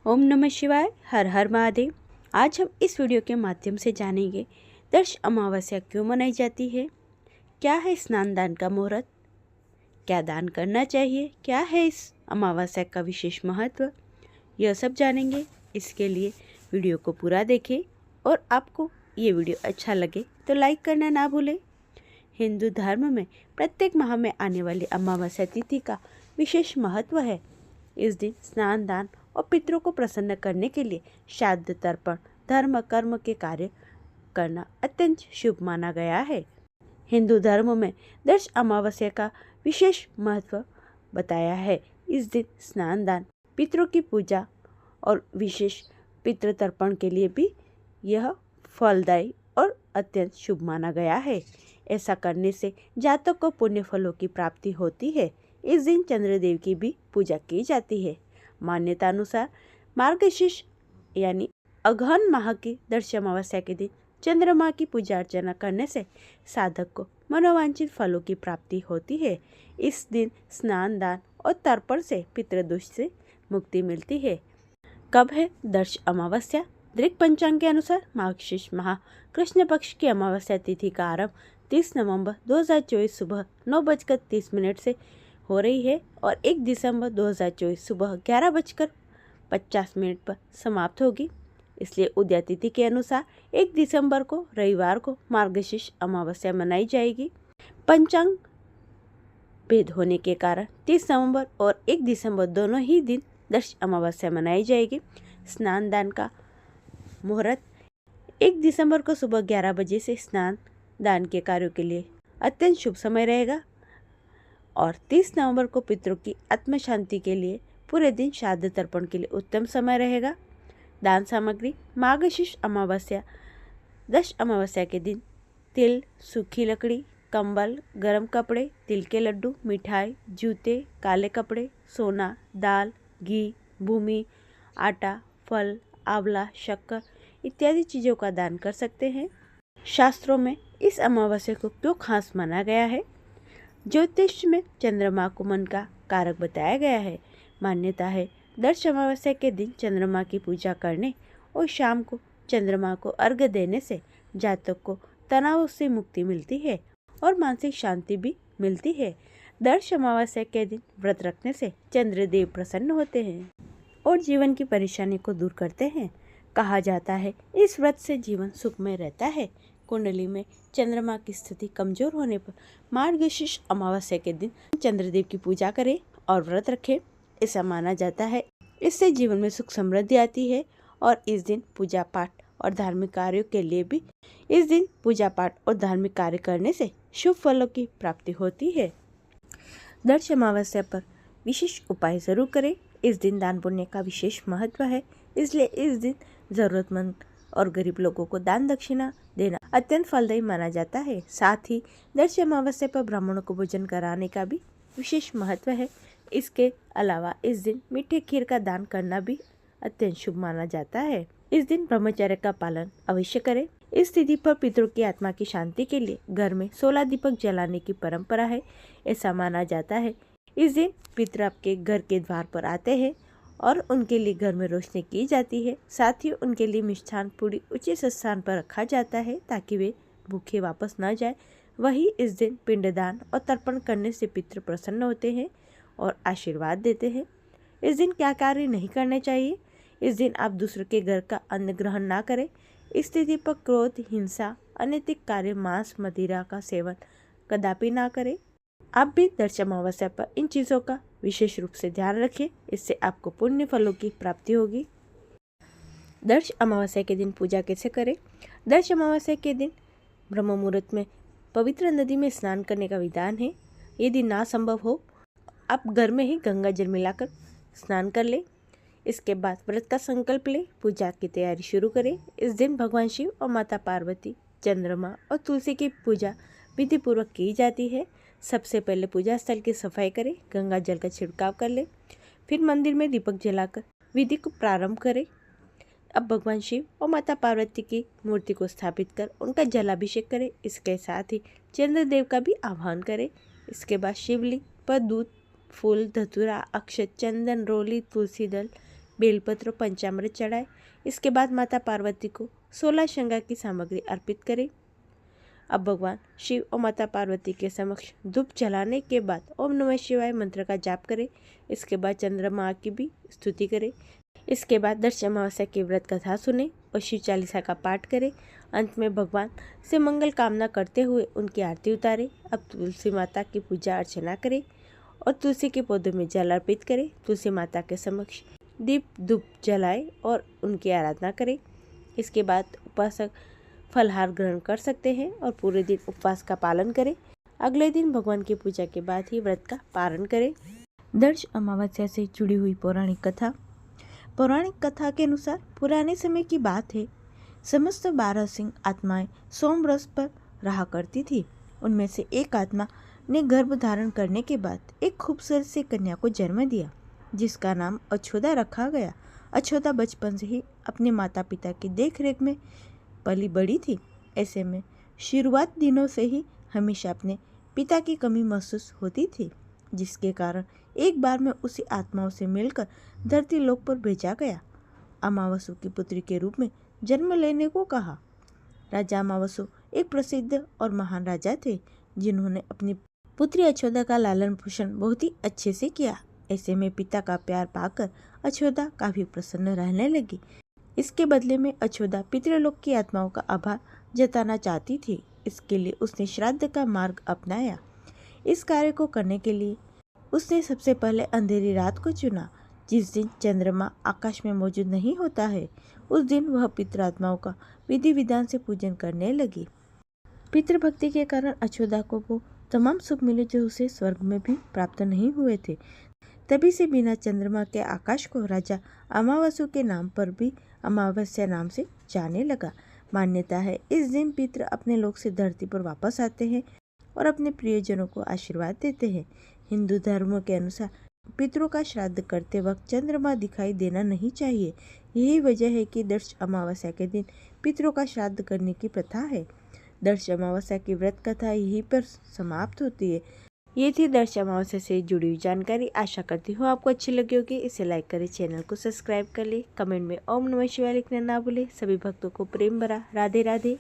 ओम नमः शिवाय। हर हर महादेव। आज हम इस वीडियो के माध्यम से जानेंगे दर्श अमावस्या क्यों मनाई जाती है, क्या है स्नान दान का मुहूर्त, क्या दान करना चाहिए, क्या है इस अमावस्या का विशेष महत्व, यह सब जानेंगे। इसके लिए वीडियो को पूरा देखें और आपको ये वीडियो अच्छा लगे तो लाइक करना ना भूलें। हिंदू धर्म में प्रत्येक माह में आने वाली अमावस्या तिथि का विशेष महत्व है। इस दिन स्नान दान और पितरों को प्रसन्न करने के लिए श्राद्ध तर्पण धर्म कर्म के कार्य करना अत्यंत शुभ माना गया है। हिंदू धर्म में दर्श अमावस्या का विशेष महत्व बताया है। इस दिन स्नान दान पितरों की पूजा और विशेष पितृ तर्पण के लिए भी यह फलदायी और अत्यंत शुभ माना गया है। ऐसा करने से जातक को पुण्य फलों की प्राप्ति होती है। इस दिन चंद्रदेव की भी पूजा की जाती है। मान्यता अनुसार मार्गशीर्ष यानी अगहन माह की दर्श अमावस्या के दिन चंद्रमा की पूजा अर्चना करने से साधक को मनोवांछित फलों की प्राप्ति होती है। इस दिन स्नान दान और तर्पण से पितृदोष से मुक्ति मिलती है। कब है दर्श अमावस्या? दृक पंचांग के अनुसार मार्गशीर्ष माह कृष्ण पक्ष की अमावस्या तिथि का आरंभ 30 नवंबर 2024 सुबह 9:30 से हो रही है और 1 दिसंबर 2024 सुबह 11:50 पर समाप्त होगी। इसलिए उदय तिथि के अनुसार 1 दिसंबर को रविवार को मार्गशीर्ष अमावस्या मनाई जाएगी। पंचांग भेद होने के कारण 30 नवंबर और 1 दिसंबर दोनों ही दिन दर्श अमावस्या मनाई जाएगी। स्नान दान का मुहूर्त 1 दिसंबर को सुबह 11 बजे से स्नान दान के कार्यों के लिए अत्यंत शुभ समय रहेगा और 30 नवंबर को पितरों की आत्म शांति के लिए पूरे दिन श्राद्ध तर्पण के लिए उत्तम समय रहेगा। दान सामग्री मार्गशीर्ष अमावस्या दर्श अमावस्या के दिन तिल, सूखी लकड़ी, कंबल, गरम कपड़े, तिल के लड्डू, मिठाई, जूते, काले कपड़े, सोना, दाल, घी, भूमि, आटा, फल, आंवला, शक्कर इत्यादि चीज़ों का दान कर सकते हैं। शास्त्रों में इस अमावस्या को क्यों खास माना गया है? ज्योतिष में चंद्रमा को मन का कारक बताया गया है। मान्यता है दर्श अमावस्या के दिन चंद्रमा की पूजा करने और शाम को चंद्रमा को अर्घ्य देने से जातक को तनाव से मुक्ति मिलती है और मानसिक शांति भी मिलती है। दर्श अमावस्या के दिन व्रत रखने से चंद्रदेव प्रसन्न होते हैं और जीवन की परेशानी को दूर करते हैं। कहा जाता है इस व्रत से जीवन सुखमय रहता है। कुंडली में चंद्रमा की स्थिति कमजोर होने पर मार्गशीर्ष अमावस्या के दिन चंद्रदेव की पूजा करें और व्रत रखें। ऐसा माना जाता है इससे जीवन में सुख समृद्धि आती है और इस दिन पूजा पाठ और धार्मिक कार्यों के लिए भी इस दिन पूजा पाठ और धार्मिक कार्य करने से शुभ फलों की प्राप्ति होती है। दर्श अमावस्या पर विशेष उपाय जरूर करें। इस दिन दान पुण्य का विशेष महत्व है, इसलिए इस दिन जरूरतमंद और गरीब लोगों को दान दक्षिणा देना अत्यंत फलदायी माना जाता है। साथ ही दर्श अमावस्या पर ब्राह्मणों को भोजन कराने का भी विशेष महत्व है। इसके अलावा इस दिन मीठे खीर का दान करना भी अत्यंत शुभ माना जाता है। इस दिन ब्रह्मचर्य का पालन अवश्य करें। इस तिथि पर पितरों की आत्मा की शांति के लिए घर में 16 दीपक जलाने की परंपरा है। ऐसा माना जाता है इस दिन पितर आपके घर के द्वार पर आते हैं और उनके लिए घर में रोशनी की जाती है। साथ ही उनके लिए मिष्ठान पूरी उचित स्थान पर रखा जाता है ताकि वे भूखे वापस न जाए। वही इस दिन पिंडदान और तर्पण करने से पितृ प्रसन्न होते हैं और आशीर्वाद देते हैं। इस दिन क्या कार्य नहीं करने चाहिए? इस दिन आप दूसरे के घर का अन्न ग्रहण ना करें। इस तिथि पर क्रोध, हिंसा, अनैतिक कार्य, मांस, मदिरा का सेवन कदापि ना करें। आप भी दर्श अमावस्या पर इन चीज़ों का विशेष रूप से ध्यान रखें, इससे आपको पुण्य फलों की प्राप्ति होगी। दर्श अमावस्या के दिन पूजा कैसे करें? दर्श अमावस्या के दिन ब्रह्म मुहूर्त में पवित्र नदी में स्नान करने का विधान है। यदि ना संभव हो आप घर में ही गंगा जल मिलाकर स्नान कर लें। इसके बाद व्रत का संकल्प लें, पूजा की तैयारी शुरू करें। इस दिन भगवान शिव और माता पार्वती, चंद्रमा और तुलसी की पूजा विधि पूर्वक की जाती है। सबसे पहले पूजा स्थल की सफाई करें, गंगा जल का छिड़काव कर लें, फिर मंदिर में दीपक जलाकर विधि को प्रारंभ करें। अब भगवान शिव और माता पार्वती की मूर्ति को स्थापित कर उनका जलाभिषेक करें। इसके साथ ही चंद्रदेव का भी आह्वान करें। इसके बाद शिवलिंग पर दूध, फूल, धतूरा, अक्षत, चंदन, रोली, तुलसी दल, बेलपत्र और पंचामृत चढ़ाए। इसके बाद माता पार्वती को 16 श्रृंगार की सामग्री अर्पित करें। अब भगवान शिव और माता पार्वती के समक्ष धूप जलाने के बाद ओम नमः शिवाय मंत्र का जाप करें। इसके बाद चंद्रमा की भी स्तुति करें। इसके बाद दर्श अमावस्या की व्रत कथा सुने और शिव चालीसा का पाठ करें। अंत में भगवान से मंगल कामना करते हुए उनकी आरती उतारें। अब तुलसी माता की पूजा अर्चना करें और तुलसी के पौधों में जल अर्पित करें। तुलसी माता के समक्ष दीप धूप जलाएं और उनकी आराधना करें। इसके बाद उपासक फलहार ग्रहण कर सकते हैं और पूरे दिन उपवास का पालन करें। अगले दिन भगवान की पूजा के बाद ही व्रत का पारण करें। दर्श अमावस्या से जुड़ी हुई पौराणिक कथा। पौराणिक कथा के अनुसार पुराने समय की बात है। समस्त 12 सिंह आत्माएं सोमरस पर रहा करती थी। उनमें से एक आत्मा ने गर्भ धारण करने के बाद एक खूबसूरत सी कन्या को जन्म दिया, जिसका नाम अछोदा रखा गया। अछोदा बचपन से ही अपने माता पिता की देखरेख में पली बड़ी थी। ऐसे में शुरुआत दिनों से ही हमेशा अपने पिता की कमी महसूस होती थी, जिसके कारण एक बार में उसी आत्माओं से मिलकर धरती लोक पर भेजा गया। अमावसु की पुत्री के रूप में जन्म लेने को कहा। राजा अमावसु एक प्रसिद्ध और महान राजा थे, जिन्होंने अपनी पुत्री अछोदा का लालन पोषण बहुत ही अच्छे से किया। ऐसे में पिता का प्यार पाकर अछोदा काफी प्रसन्न रहने लगी। इसके बदले में अछोदा पितृलोक की आत्माओं का आभार जताना चाहती थी। इसके लिए उसने श्राद्ध का मार्ग अपनाया। इस कार्य को करने के लिए उसने सबसे पहले अंधेरी रात को चुना, जिस दिन चंद्रमा आकाश में मौजूद नहीं होता है। उस दिन वह पितृआत्माओं का विधि विधान से पूजन करने लगी। पितृभक्ति के कारण अछोदा को वो तमाम सुख मिले जो उसे स्वर्ग में भी प्राप्त नहीं हुए थे। तभी से बिना चंद्रमा के आकाश को राजा अमावसु के नाम पर भी अमावस्या नाम से जाने लगा। मान्यता है इस दिन पितृ अपने लोक से धरती पर वापस आते हैं और अपने प्रियजनों को आशीर्वाद देते हैं। हिंदू धर्म के अनुसार पितरों का श्राद्ध करते वक्त चंद्रमा दिखाई देना नहीं चाहिए। यही वजह है कि दर्श अमावस्या के दिन पितरों का श्राद्ध करने की प्रथा है। दर्श अमावस्या की व्रत कथा यहीं पर समाप्त होती है। ये थी दर्श अमावस्या से जुड़ी हुई जानकारी। आशा करती हूँ आपको अच्छी लगी होगी। इसे लाइक करें, चैनल को सब्सक्राइब कर ले, कमेंट में ओम नमः शिवाय लिखना ना भूले। सभी भक्तों को प्रेम भरा राधे राधे।